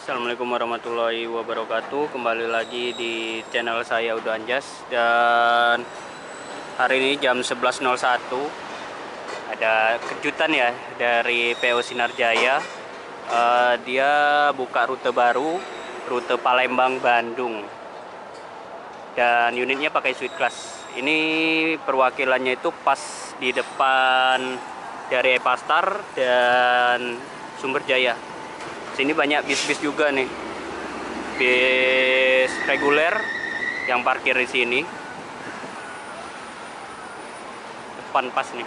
Assalamualaikum warahmatullahi wabarakatuh. Kembali lagi di channel saya Udo Anjas. Dan hari ini jam 11.01 ada kejutan ya dari PO Sinarjaya. Dia buka rute baru, rute Palembang Bandung, dan unitnya pakai Sweet Class. Ini perwakilannya itu pas di depan dari Epastar dan Sumberjaya. Sini banyak bis-bis juga nih, bis reguler yang parkir di sini. Depan pas nih.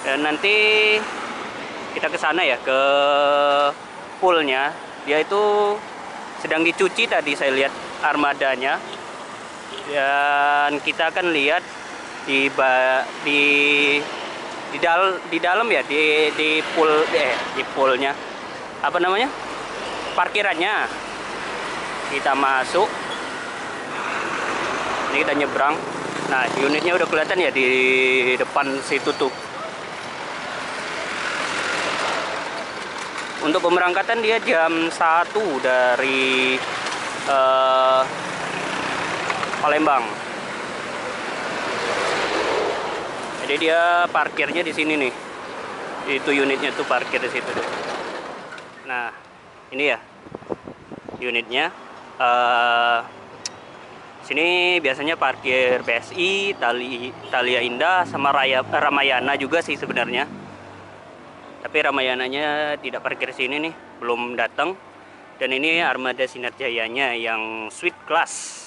Dan nanti kita ke sana ya, ke poolnya. Dia itu sedang dicuci tadi, saya lihat armadanya. Dan kita akan lihat di dalam ya, di poolnya, apa namanya, parkirannya. Kita masuk, ini kita nyebrang. Nah, unitnya udah kelihatan ya di depan situ tuh. Untuk pemberangkatan dia jam 1 dari Palembang. Jadi dia parkirnya di sini nih. Itu unitnya tuh parkir di situ tuh. Nah, ini ya unitnya. Sini biasanya parkir BSI, Thalia Indah, sama Ramayana juga sih sebenarnya. Tapi Ramayananya tidak parkir sini nih, belum datang. Dan ini armada Sinarjayanya yang Sweet Class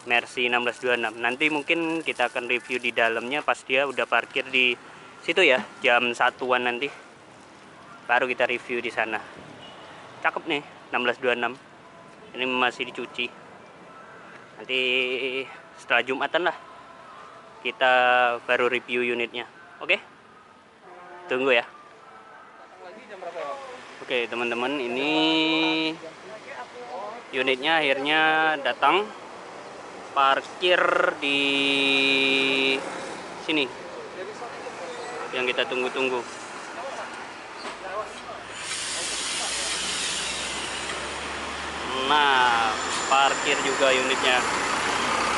Mercy 1626. Nanti mungkin kita akan review di dalamnya pas dia udah parkir di situ ya, jam 1-an nanti. Baru kita review di sana. Cakep nih 1626. Ini masih dicuci. Nanti setelah Jumatan lah kita baru review unitnya. Oke? Tunggu ya. Oke teman-teman, ini unitnya akhirnya datang. Parkir di sini yang kita tunggu-tunggu. Nah, parkir juga unitnya.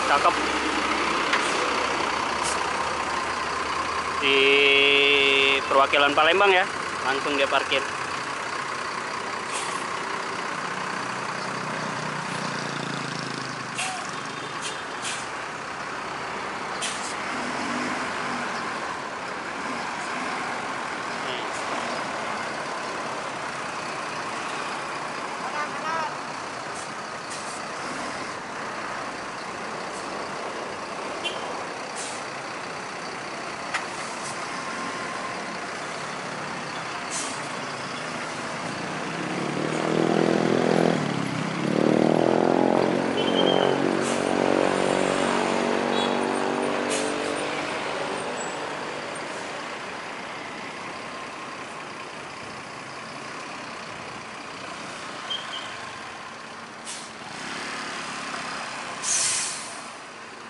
Cakep. Di perwakilan Palembang ya, langsung dia parkir.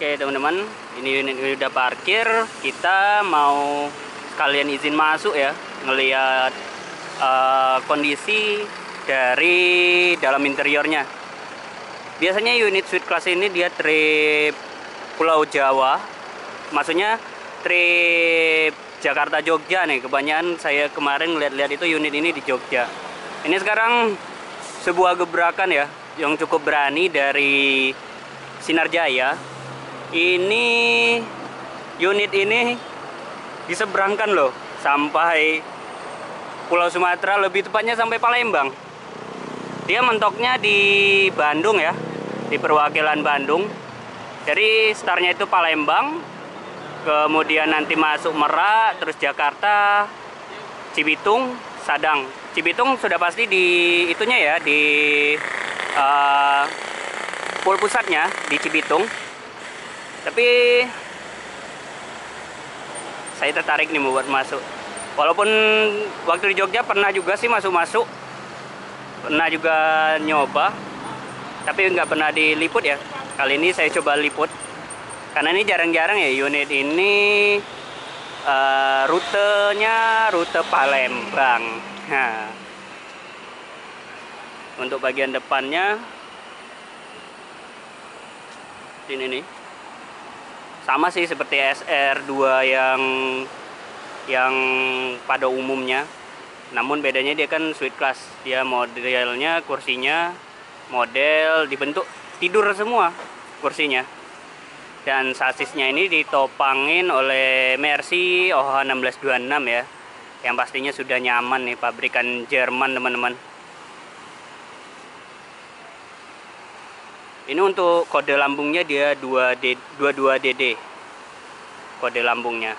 Oke teman-teman, ini unit udah parkir. Kita mau sekalian izin masuk ya, ngelihat kondisi dari dalam interiornya. Biasanya unit Sweet Class ini dia trip Pulau Jawa, maksudnya trip Jakarta Jogja nih. Kebanyakan saya kemarin lihat-lihat itu unit ini di Jogja. Ini sekarang sebuah gebrakan ya, yang cukup berani dari Sinarjaya. Ini unit ini diseberangkan loh sampai Pulau Sumatera, lebih tepatnya sampai Palembang. Dia mentoknya di Bandung ya, di perwakilan Bandung. Jadi startnya itu Palembang, kemudian nanti masuk Merak, terus Jakarta, Cibitung, Sadang. Cibitung sudah pasti di itunya ya, di pool pusatnya di Cibitung. Tapi saya tertarik nih buat masuk. Walaupun waktu di Jogja pernah juga sih masuk-masuk, pernah juga nyoba, tapi nggak pernah diliput ya. Kali ini saya coba liput, karena ini jarang-jarang ya unit ini rutenya rute Palembang. Nah, Untuk bagian depannya ini nih. Sama sih seperti SR2 yang pada umumnya. Namun bedanya dia kan suite class. Dia modelnya, kursinya model dibentuk tidur semua kursinya. Dan sasisnya ini ditopangin oleh Mercy OH1626 ya. Yang pastinya sudah nyaman nih, pabrikan Jerman teman-teman. Ini untuk kode lambungnya dia 22DD. Kode lambungnya.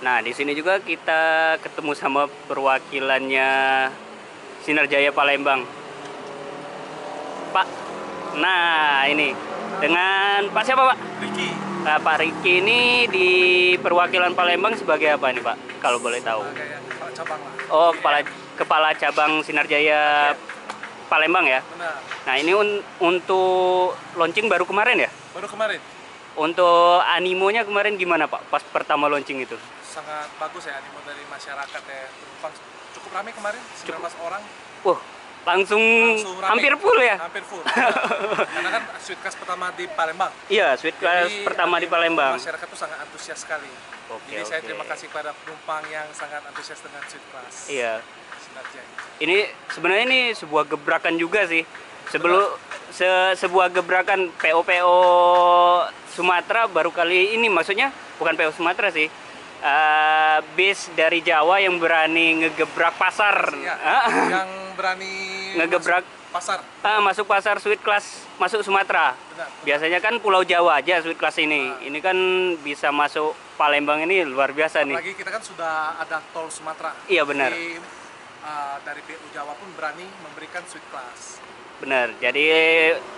Nah, di sini juga kita ketemu sama perwakilannya Sinarjaya Palembang. Pak. Nah, ini dengan Pak siapa, Pak? Ricky. Nah, Pak Ricky ini di perwakilan Palembang sebagai apa nih, Pak? Kalau boleh tahu. Sebagai kepala cabang lah. Oh, kepala cabang Sinarjaya Palembang ya. Benar. Nah, ini untuk launching baru kemarin ya? Baru kemarin. Untuk animonya kemarin gimana, Pak? Pas pertama launching itu? Sangat bagus ya animo dari masyarakat ya. Penumpang cukup ramai kemarin, 19 orang. Wah, langsung Langsung ramai. hampir full ya? Hampir full. Karena kan suite class pertama di Palembang. Iya, suite class Jadi, pertama di animo Palembang. Masyarakat tuh sangat antusias sekali. Oke, Jadi saya oke. terima kasih kepada penumpang yang sangat antusias dengan suite class. Iya. Sinarjaya. Ini sebenarnya ini sebuah gebrakan juga sih. Sebuah gebrakan PO Sumatera baru kali ini, maksudnya bukan PO Sumatera sih. Bis dari Jawa yang berani ngegebrak pasar. Ya, yang berani Ngegebrak masuk pasar. Masuk pasar suite class, masuk Sumatera. Benar. Biasanya kan Pulau Jawa aja suite class ini. Ini kan bisa masuk Palembang, ini luar biasa nih. Apalagi kita kan sudah ada tol Sumatera. Iya, benar. Jadi, dari PU Jawa pun berani memberikan suite class. Benar. Jadi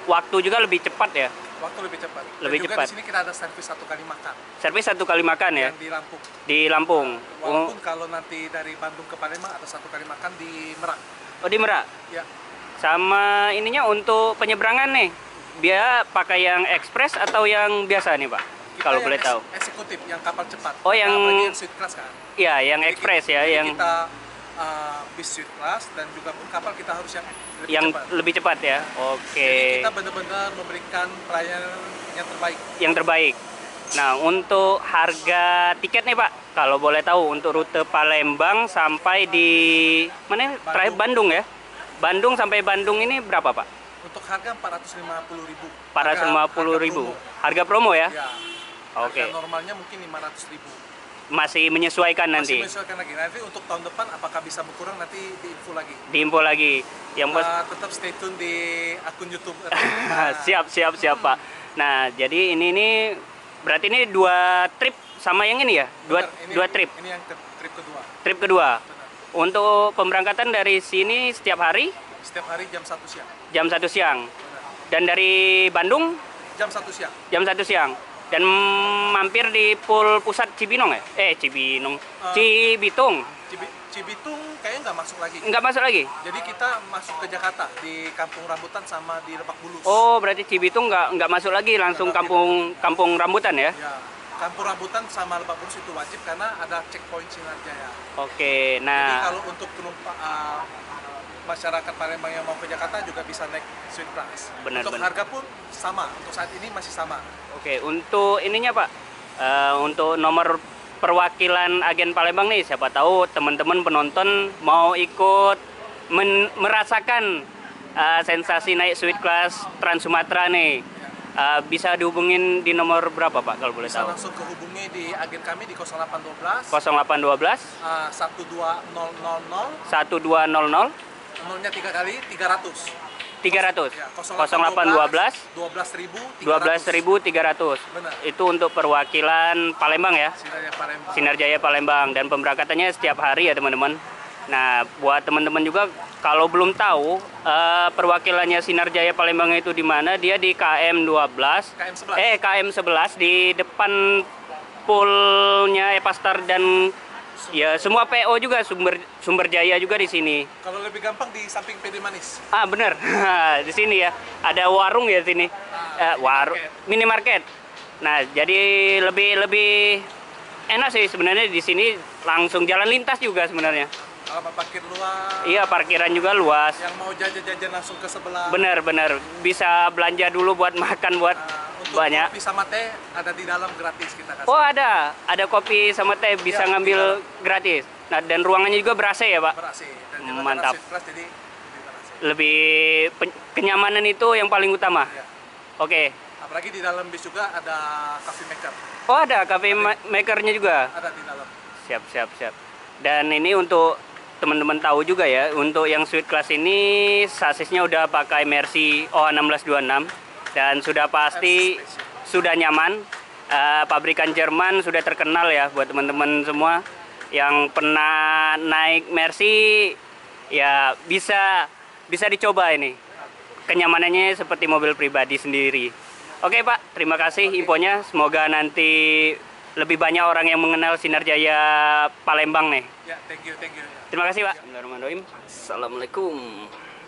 waktu juga lebih cepat ya. Waktu lebih cepat. Lebih Dan juga cepat. di sini kita ada servis 1 kali makan Servis 1 kali makan ya yang di Lampung. di Lampung. Walaupun kalau nanti dari Bandung ke Palembang ada 1 kali makan di Merak. Oh, di Merak. Ya, Sama ininya untuk penyeberangan nih. Dia pakai yang ekspres atau yang biasa nih, Pak? kita Kalau yang boleh tahu. eksekutif yang kapal cepat. Oh, yang- apalagi yang suite class kan. Iya, yang Jadi ekspres ya, jadi yang kita bis suite class dan juga pun kapal kita harus yang lebih cepat. lebih cepat ya. Oke. Jadi kita benar-benar memberikan pelayanan yang terbaik. Yang terbaik. Nah, untuk harga tiket nih, Pak, kalau boleh tahu untuk rute Palembang sampai di mana? Terakhir Bandung ya. Bandung sampai Bandung ini berapa, Pak? Untuk harga 450.000. 450.000. Harga promo ya? Ya. Oke. Harga normalnya mungkin 500.000. Masih menyesuaikan nanti. Masih menyesuaikan lagi. Nanti untuk tahun depan apakah bisa berkurang nanti diinfo lagi. Diinfo lagi. Yang bos. Tetap stay tune di akun YouTube. Siap Pak. Nah, jadi ini berarti ini 2 trip sama yang ini ya? Benar, Dua trip. Ini yang trip kedua. Trip kedua. Benar. Untuk pemberangkatan dari sini setiap hari Setiap hari jam 1 siang. jam 1 siang. Benar. Dan dari Bandung Jam 1 siang. jam 1 siang. Dan mampir di Pool Pusat Cibinong ya? Cibinong. Cibitung. Cibitung kayaknya nggak masuk lagi. Nggak masuk lagi? Jadi kita masuk ke Jakarta di Kampung Rambutan sama di Lebak Bulus. Oh, berarti Cibitung nggak masuk lagi, langsung kampung rambutan ya? Ya, Kampung Rambutan sama Lebak Bulus itu wajib karena ada checkpoint Sinarjaya. Oke, Jadi nah kalau untuk penumpang masyarakat Palembang yang mau ke Jakarta juga bisa naik suite class. Benar, Untuk benar. harga pun sama. Untuk saat ini masih sama. oke, untuk ininya Pak, untuk nomor perwakilan agen Palembang nih, siapa tahu teman-teman penonton mau ikut merasakan sensasi naik suite class Trans Sumatera nih. Bisa dihubungin di nomor berapa Pak kalau boleh Bisa tahu? langsung kehubungi di agen kami di 0812 0812 12000 1200 nomornya 3 kali 300. 300 Ya, 0812 12.300. 12.300. Benar. Itu untuk perwakilan Palembang ya. Sinarjaya Palembang. Sinarjaya Palembang, dan pemberangkatannya setiap hari ya teman-teman. Nah, buat teman-teman juga kalau belum tahu perwakilannya Sinarjaya Palembang itu di mana, dia di KM 12. KM 11. KM 11 di depan poolnya Epastar dan ya semua PO juga, Sumber Jaya juga di sini. Kalau lebih gampang di samping PD Manis. Bener. Di sini ya. Ada warung ya di sini. minimarket. Nah, jadi lebih enak sih sebenarnya di sini, langsung jalan lintas juga sebenarnya. Kalau parkir luas. Iya, parkiran juga luas. Yang mau jajan-jajan langsung ke sebelah. Bener, bisa belanja dulu buat makan buat Untuk banyak. kopi sama teh ada di dalam gratis kita kasih. Oh, ada kopi sama teh bisa Ya, ngambil gratis. Nah, dan ruangannya juga ber-AC ya, Pak? Ber-AC. Dan juga Mantap. karena suite class, jadi ber-AC. Lebih kenyamanan itu yang paling utama. Ya. Oke. Apalagi di dalam bis juga ada coffee maker. Oh, ada cafe makernya juga. Ada di dalam. Siap. Dan ini untuk teman-teman tahu juga ya, untuk yang suite class ini sasisnya udah pakai Mercy OH1626 dan sudah pasti sudah nyaman. Pabrikan Jerman, sudah terkenal ya buat teman-teman semua yang pernah naik Mercy, ya bisa dicoba ini. Kenyamanannya seperti mobil pribadi sendiri. Oke Pak, terima kasih infonya. Semoga nanti lebih banyak orang yang mengenal Sinar Jaya Palembang nih. Ya, thank you. Terima kasih Pak. Bismillahirrahmanirrahim. Assalamualaikum.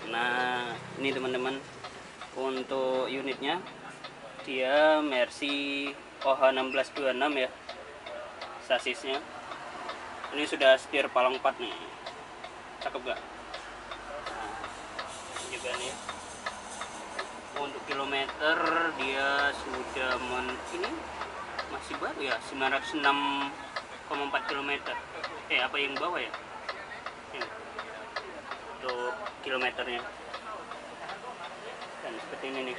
Nah, ini teman-teman untuk unitnya, dia Mercy OH1626 ya sasisnya. Ini sudah setir palang 4 nih. Cakep gak? Nah, juga nih. Untuk kilometer dia sudah ini masih baru ya, 906,4 km. Apa yang bawah ya? Ini. Untuk kilometernya. Dan seperti ini nih.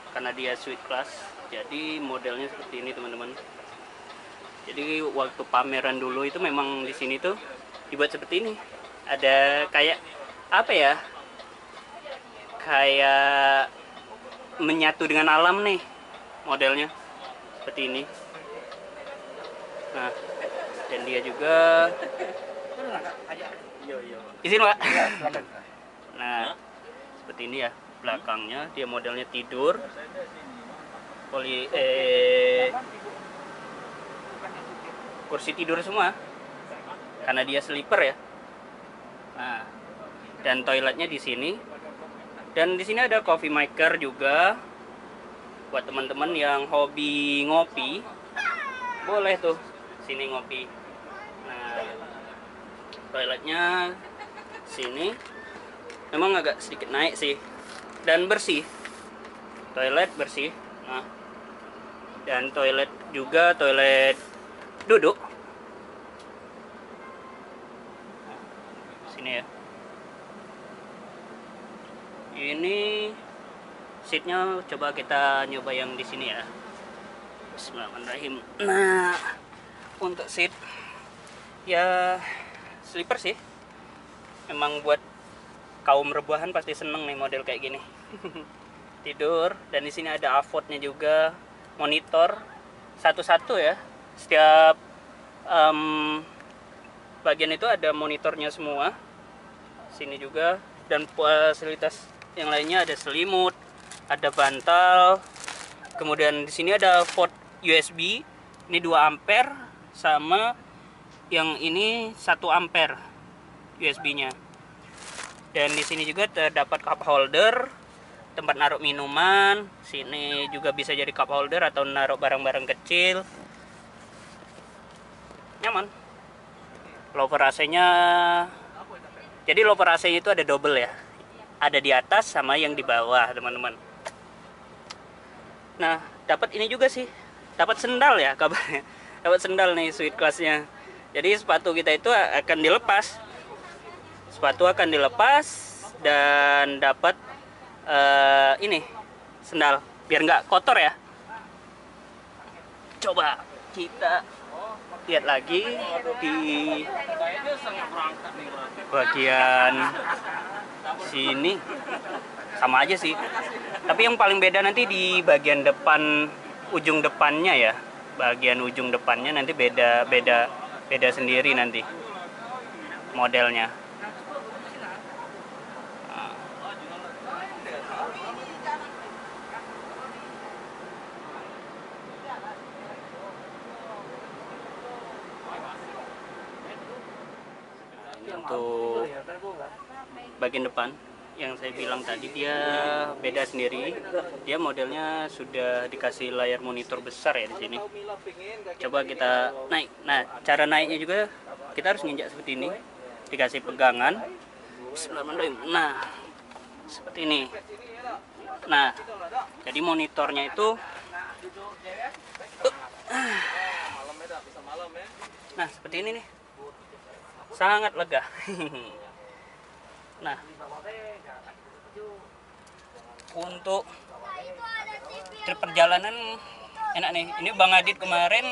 Karena dia suite class, jadi modelnya seperti ini teman-teman. Jadi waktu pameran dulu itu memang di sini tuh dibuat seperti ini. Ada kayak apa ya? Kayak menyatu dengan alam nih modelnya seperti ini. Nah, dan dia juga izin Pak. Nah, seperti ini ya belakangnya, dia modelnya tidur kursi tidur semua karena dia sleeper ya. Nah, dan toiletnya di sini, dan di sini ada coffee maker juga buat teman-teman yang hobi ngopi, boleh tuh sini ngopi. Nah, toiletnya sini memang agak sedikit naik sih, dan bersih, toilet bersih. Nah, dan toilet juga toilet duduk. Nah, sini ya. Ini seatnya coba kita nyoba yang di sini ya. Bismillahirrahmanirrahim. Nah, untuk seat ya sleeper sih. Memang buat kaum rebahan pasti seneng nih model kayak gini. Tidur, dan di sini ada AVOD-nya juga, monitor satu-satu ya. Setiap bagian itu ada monitornya semua. Sini juga, dan fasilitas yang lainnya ada selimut, ada bantal. Kemudian di sini ada port USB. Ini 2 ampere sama yang ini 1 ampere USB-nya. Dan di sini juga terdapat cup holder, tempat naruh minuman. Sini juga bisa jadi cup holder atau naruh barang-barang kecil. Nyaman. Lower AC-nya, jadi lower AC-nya itu ada double ya. Ada di atas sama yang di bawah, teman-teman. Nah, dapat ini juga sih. Dapat sendal ya kabarnya. Dapat sendal nih suite class-nya. Jadi sepatu kita itu akan dilepas. Sepatu akan dilepas dan dapat ini sendal biar nggak kotor ya. Coba kita lihat lagi di bagian sini, sama aja sih, tapi yang paling beda nanti di bagian depan, ujung depannya ya. Bagian ujung depannya nanti beda sendiri nanti modelnya. Untuk bagian depan yang saya bilang tadi, dia beda sendiri. Dia modelnya sudah dikasih layar monitor besar ya di sini. Coba kita naik. Nah, cara naiknya juga kita harus nginjak seperti ini. Dikasih pegangan. Bismillahirrahmanirrahim. Nah, seperti ini. Nah, jadi monitornya itu nah, seperti ini nih. Sangat lega. Nah, untuk trip perjalanan enak nih. Ini Bang Adit kemarin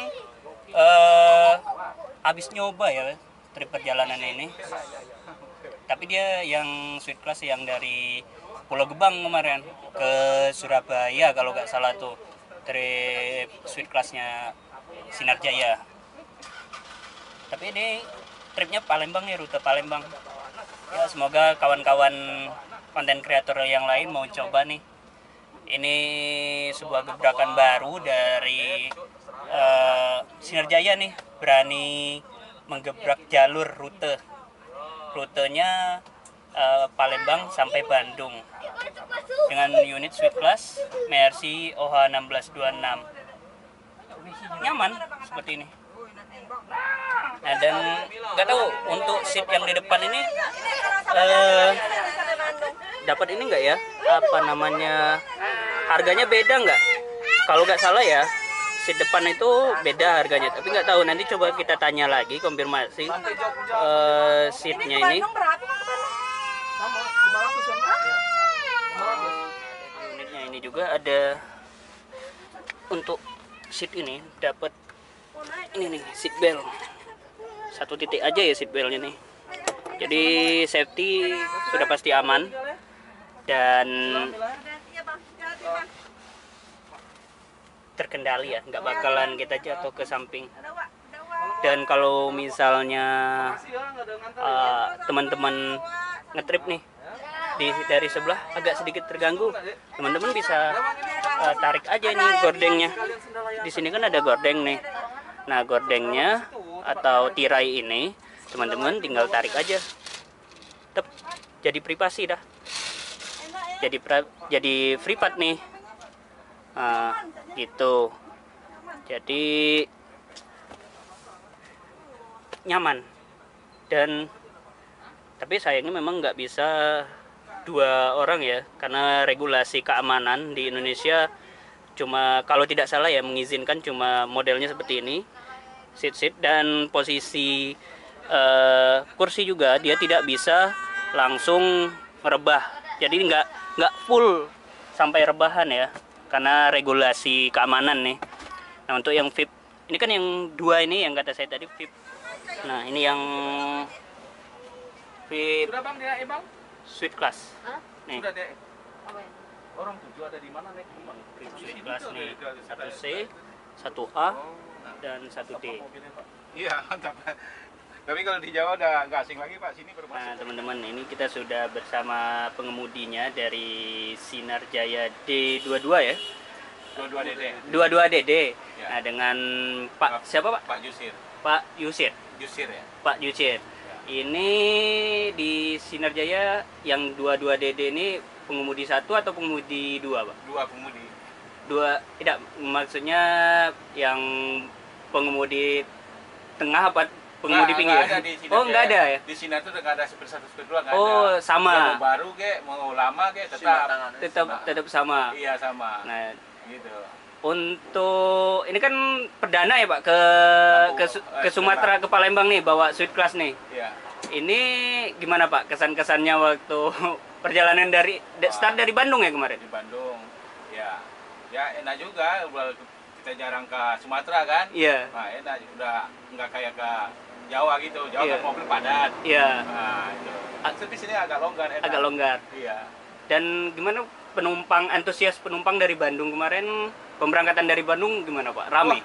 habis nyoba ya trip perjalanan ini. Tapi dia yang Sweet Class yang dari Pulau Gebang kemarin ke Surabaya kalau nggak salah tuh, trip Sweet Class-nya Sinar Jaya. Tapi ini tripnya Palembang nih, rute Palembang. Ya, semoga kawan-kawan konten kreator yang lain mau coba nih. Ini sebuah gebrakan baru dari Sinar Jaya nih, berani menggebrak jalur rutenya Palembang sampai Bandung dengan unit Sweet Class Mercy OH1626. Nyaman seperti ini. Nah, dan nggak tahu untuk seat yang di depan ini dapat ini nggak ya, apa namanya, harganya beda nggak? Kalau nggak salah ya, seat depan itu beda harganya, tapi nggak tahu, nanti coba kita tanya lagi konfirmasi seatnya ini. Unitnya ini juga ada untuk seat ini, dapat ini nih, seat belt. 1 titik aja ya seat beltnya nih. Jadi safety sudah pasti aman dan terkendali ya, nggak bakalan kita jatuh ke samping. Dan kalau misalnya teman-teman ngetrip nih dari sebelah agak sedikit terganggu, teman-teman bisa tarik aja ini gordengnya. Di sini kan ada gordeng nih. Nah, gordengnya atau tirai ini teman-teman tinggal tarik aja. Tep, jadi privasi dah. Jadi free part nih. Nah, gitu. Jadi nyaman. Dan tapi sayangnya memang nggak bisa 2 orang ya, karena regulasi keamanan di Indonesia cuma, kalau tidak salah ya, mengizinkan cuma modelnya seperti ini, seat dan posisi kursi juga dia tidak bisa langsung merebah. Jadi nggak full sampai rebahan ya, karena regulasi keamanan nih. Nah, untuk yang VIP ini kan yang 2 ini yang kata saya tadi VIP. Nah, ini yang VIP Sudah Bang dia, Bang? Sweet Class. Nih. Sudah dia. Orang 7 ada di mana nih? Sweet Class nih, 1C, 1A, dan 1D. Iya, mantap. Tapi kalau di Jawa udah nggak asing lagi Pak, sini baru masuk. Nah, teman-teman, ini kita sudah bersama pengemudinya dari Sinar Jaya D22 ya. 22DD. 22DD. Ya. Nah, dengan Pak siapa Pak? Pak Yusir. Pak Yusir. Yusir ya. Pak Yusir. Ini di Sinar Jaya yang 22DD ini pengemudi 1 atau pengemudi 2, Pak? 2 pengemudi. 2, tidak, maksudnya yang pengemudi tengah apa pengemudi pinggir? Nggak ada di sini. Oh, nggak ada ya? Di sini tuh nggak ada seperti 1 seperti 2 nggak ada. Oh, sama. Mau baru kek, mau lama kek, Tetap sama. Iya, sama. Nah, Gitu. untuk ini kan perdana ya Pak ke Sumatera, ke Palembang nih, bawa Sweet Class nih. Iya. Ini gimana Pak kesan-kesannya waktu perjalanan dari start dari Bandung ya kemarin? Di Bandung. Ya. Ya enak juga, kita jarang ke Sumatera kan. Iya. Nah, enak, udah nggak kayak ke Jawa gitu. Jawa Iya. kan mobil padat. Iya. Nah, itu. Tapi sini agak longgar, enak. Agak longgar. Iya. Dan gimana antusias penumpang dari Bandung kemarin, pemberangkatan dari Bandung gimana Pak? Rame?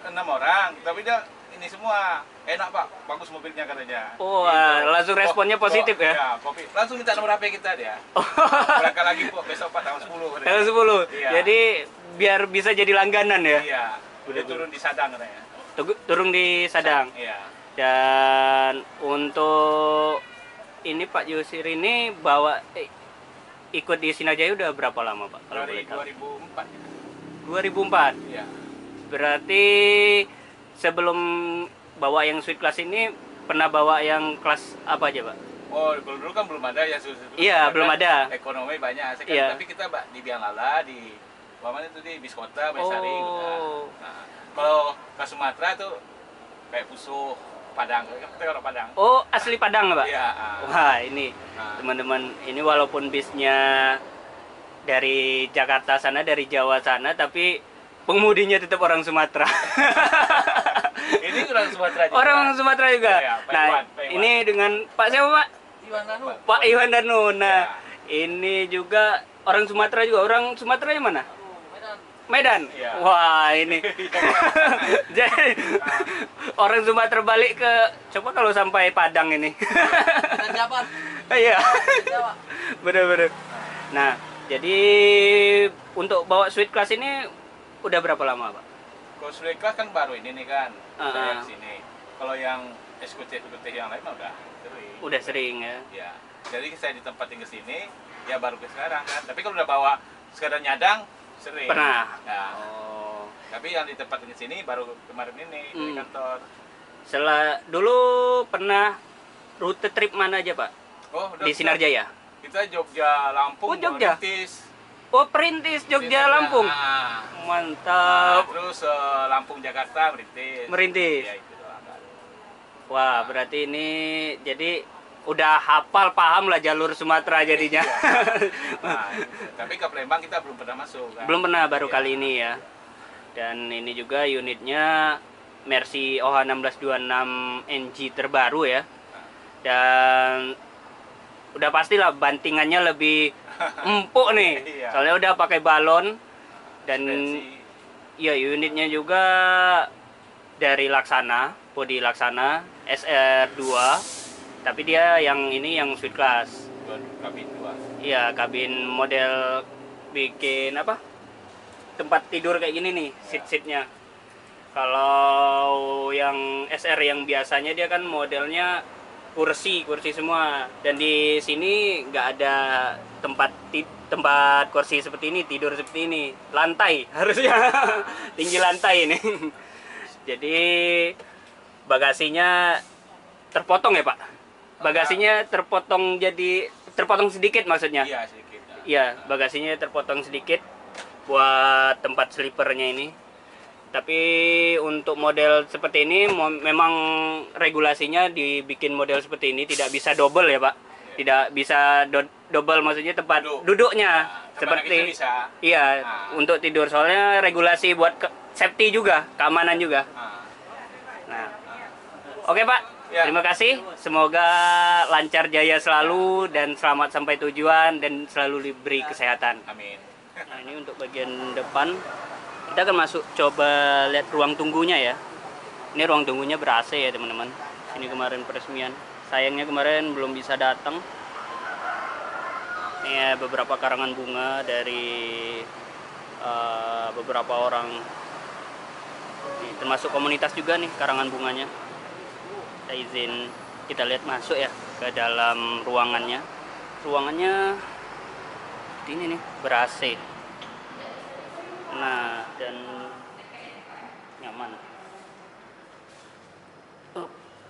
6 orang, tapi dia ini semua enak Pak, bagus mobilnya katanya. Oh, Gitu. langsung responnya positif ya? Ya, kopi. Langsung minta nomor HP kita dia. Oh. Berangkat lagi Pak, besok Pak tanggal 10 katanya. Tanggal 10. Iya. Jadi biar bisa jadi langganan ya? Iya, udah turun di Sadang katanya. Turun di Sadang. Iya. Dan untuk ini Pak Yusir ini bawa ikut di Sinarjaya udah berapa lama Pak? Kalau Dari boleh tahu. 2004 ya. 2004. Iya. Berarti sebelum bawa yang suite class ini pernah bawa yang kelas apa aja Pak? Oh, kalau dulu kan belum ada ya Iya, belum ada. Ekonomi banyak. Sekarang Iya. tapi kita di Bianglala di mana itu di Biskota, Mesari. Oh. Nah, kalau ke Sumatera tuh kayak Pusuh, Padang. Kita orang Padang. Oh, asli Padang Pak? Iya. Wah, ini Nah. teman-teman, ini walaupun bisnya dari Jakarta sana, dari Jawa sana, tapi pengemudinya tetap orang Sumatera. Ini orang Sumatera juga. Orang Sumatera juga. Iya, Pak Nah, Iwan, Pak Iwan. ini dengan Pak siapa Pak? Iwan Danu. Pak Iwan Danu. Nah, Ya. ini juga orang Sumatera juga. Orang Sumatera yang mana? Medan. Iya. Wah, ini. Jadi orang Sumatera balik ke coba kalau sampai Padang ini. Dan Jabar. Iya. Jawa. Bener-bener. Nah, jadi untuk bawa suite class ini udah berapa lama, Pak? Kalau sudah kelas kan baru ini nih kan. Saya Ah. kesini. Kalau yang eksekutif yang lain mah udah sering. Udah sering ya. Ya. Jadi saya ditempatin ke sini, ya baru ke sekarang kan. Tapi kalau udah bawa sekadar nyadang, sering. Pernah. Ya. Oh. Tapi yang ditempatin ke sini baru kemarin ini di Hmm. kantor. Dulu pernah rute trip mana aja, Pak? Oh, udah Di Sinarjaya. Kita Jogja, Lampung, Oh, Jogja. Merintis. Oh, Perintis Jogja Lampung. Nah, Mantap. terus Lampung Jakarta Merintis. Merintis. Ya itu doang kan. Wah, berarti ini jadi udah hafal paham lah jalur Sumatera jadinya. Nah, tapi ke Palembang kita belum pernah masuk kan. Belum pernah, baru Iya. kali ini ya. Dan ini juga unitnya Mercy OH 1626 NG terbaru ya. Dan udah pastilah bantingannya lebih empuk nih. Iya. Soalnya udah pakai balon dan Suspensi. ya unitnya juga dari Laksana, bodi Laksana SR2. Tapi dia yang ini yang suite class. Kabin 2. Iya, kabin model bikin apa? Tempat tidur kayak gini nih, seat-seatnya. Kalau yang SR yang biasanya dia kan modelnya kursi semua. Dan di sini nggak ada tempat kursi seperti ini, tidur seperti ini. Lantai harusnya tinggi lantai ini. Jadi bagasinya terpotong ya Pak? Bagasinya terpotong sedikit maksudnya. Iya sedikit. Ya. Iya, bagasinya terpotong sedikit buat tempat sleepernya ini. Tapi untuk model seperti ini memang regulasinya dibikin model seperti ini tidak bisa double ya Pak. Tidak bisa double maksudnya tempat duduknya Nah, seperti itu bisa. iya Nah. untuk tidur soalnya regulasi buat safety juga, keamanan juga. Nah, Nah, oke Pak, Ya. terima kasih. Semoga lancar jaya selalu dan selamat sampai tujuan dan selalu diberi kesehatan. amin. Nah, ini untuk bagian depan. Kita akan masuk coba lihat ruang tunggunya ya. Ini ruang tunggunya ber-AC ya teman-teman. Ini kemarin peresmian. Sayangnya kemarin belum bisa datang. Ini ya, beberapa karangan bunga dari beberapa orang. Nih, termasuk komunitas juga nih karangan bunganya. Kita izin kita lihat masuk ya ke dalam ruangannya. Ruangannya seperti ini nih, ber-AC. Nah, dan nyaman.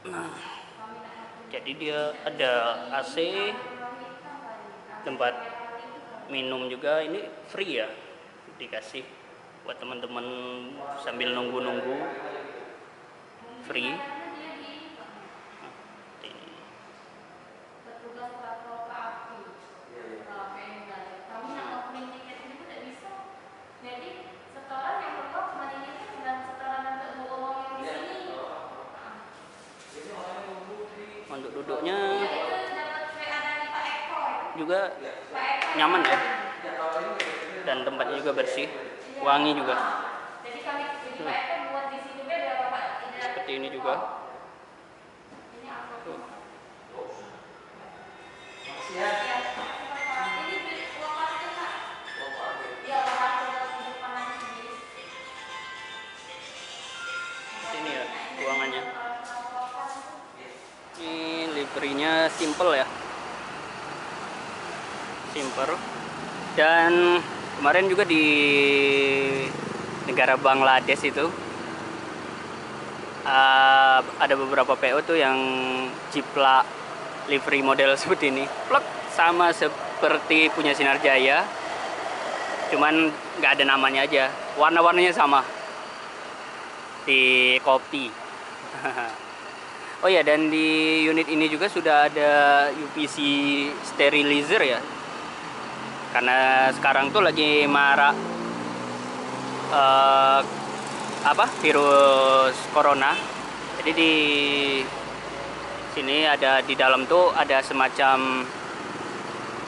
Nah, jadi dia ada AC, tempat minum juga, ini free ya, dikasih buat teman-teman sambil nunggu-nunggu, free. Nah, ini. Untuk duduknya juga nyaman ya, dan tempatnya juga bersih, wangi juga. Seperti ini juga. Ini ya ruangannya. Ini liverynya simple ya. Simper. Dan kemarin juga di negara Bangladesh itu ada beberapa PO tuh yang jiplak livery model seperti ini, plek, sama seperti punya Sinar Jaya, cuman nggak ada namanya aja, warna-warnanya sama di kopi. Oh ya, dan di unit ini juga sudah ada UPC sterilizer ya, karena sekarang tuh lagi marak virus corona. Jadi di sini ada, di dalam tuh ada semacam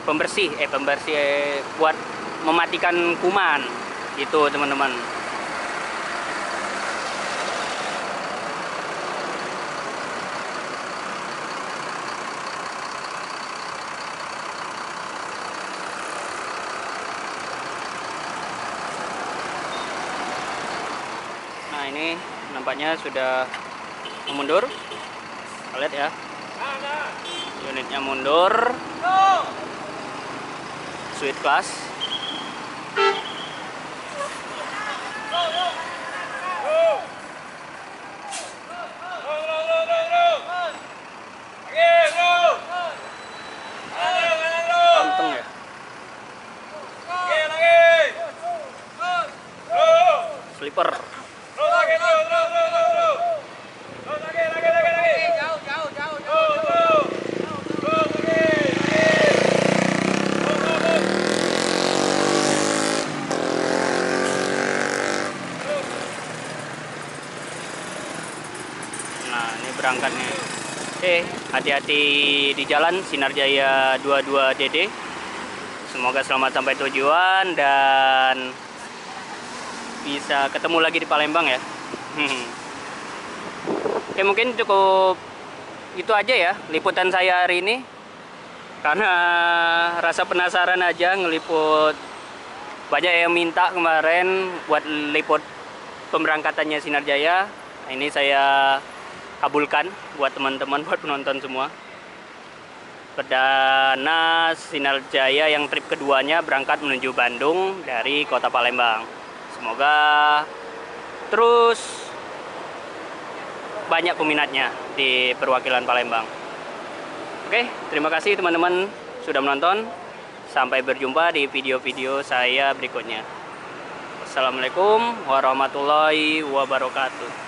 pembersih buat mematikan kuman gitu teman-teman. Nah, ini nampaknya sudah mundur. Lihat ya, unitnya mundur. Sweet Class. Ganteng ya. Slipper. Nah, ini berangkat nih. Oke, hati-hati di jalan Sinar Jaya 22DD. Semoga selamat sampai tujuan dan bisa ketemu lagi di Palembang ya. Oke, mungkin cukup itu aja ya liputan saya hari ini. Karena rasa penasaran aja ngeliput. Banyak yang minta kemarin buat liput pemberangkatannya Sinar Jaya. Nah, ini saya kabulkan buat teman-teman, buat penonton semua. Perdana Sinar Jaya yang trip keduanya berangkat menuju Bandung dari kota Palembang. Semoga terus banyak peminatnya di perwakilan Palembang. Oke, terima kasih teman-teman sudah menonton. Sampai berjumpa di video-video saya berikutnya. Wassalamualaikum warahmatullahi wabarakatuh.